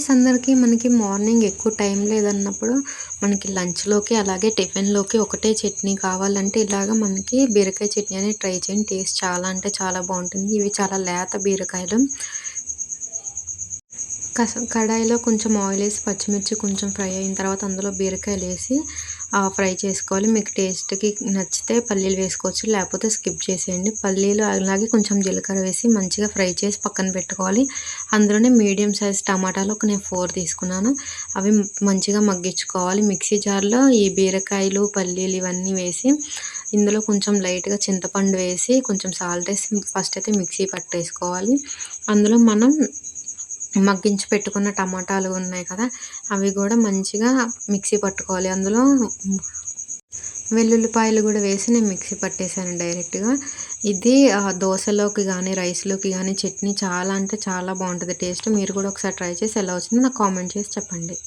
Families అందరికీ మనకి morning ఎక్కువ టైం లేదన్నప్పుడు మనకి లంచ్‌లోకి అలాగే టిఫిన్‌లోకి ఒకటే చట్నీ కావాలంటే ఇలాగ మనకి బీరకాయ చట్నీ అనేది ట్రై చేయండి. టేస్ట్ చాలా అంటే చాలా బావుంటుంది. ఇవి చాలా లేత బీరకాయలు. కడాయిలో కొంచెం ఆయిలేసి పచ్చిమిర్చి కొంచెం ఫ్రై అయిన తర్వాత అందులో బీరకాయలేసి ఫ్రై చేసుకోవాలి. మీకు టేస్ట్‌కి నచ్చితే పల్లీలు వేసుకోవచ్చు. లేకపోతే స్కిప్ చేసేయండి. పల్లీలు అలాగే కొంచెం జీలకర్ర వేసి మంచిగా ఫ్రై చేసి పక్కన పెట్టుకోవాలి. అందులోనే మీడియం సైజ్ టమాటాలు నేను 4 తీసుకున్నాను. అవి మంచిగా మగ్గించుకోవాలి. మిక్సీ జార్‌లో ఈ బీరకాయలు, పల్లీలు ఇవన్నీ వేసి ఇందులో కొంచెం లైట్‌గా చింతపండు వేసి కొంచెం సాల్ట్ ఏసి ఫస్ట్ అయితే మిక్సీ పట్టేసుకోవాలి. అందులో మనం మగ్గించి పెట్టుకున్న టమాటాలు ఉన్నాయి కదా! అవి గూడా మంచిగా మిక్సీ పట్టుకోవాలి. అందులో వెల్లుల్లిపాయలు గూడా వేసి నేను మిక్సీ పట్టేసాను డైరెక్ట్‌గా. ఇది దోసలోకి గానీ, రైస్‌లోకి గానీ చట్నీ చాలా అంటే చాలా బావుంటది టేస్ట్. మీరు గూడా ఒకసారి ట్రై చేసి ఎలా వచ్చిందో నాకు కామెంట్ చేసి చెప్పండి.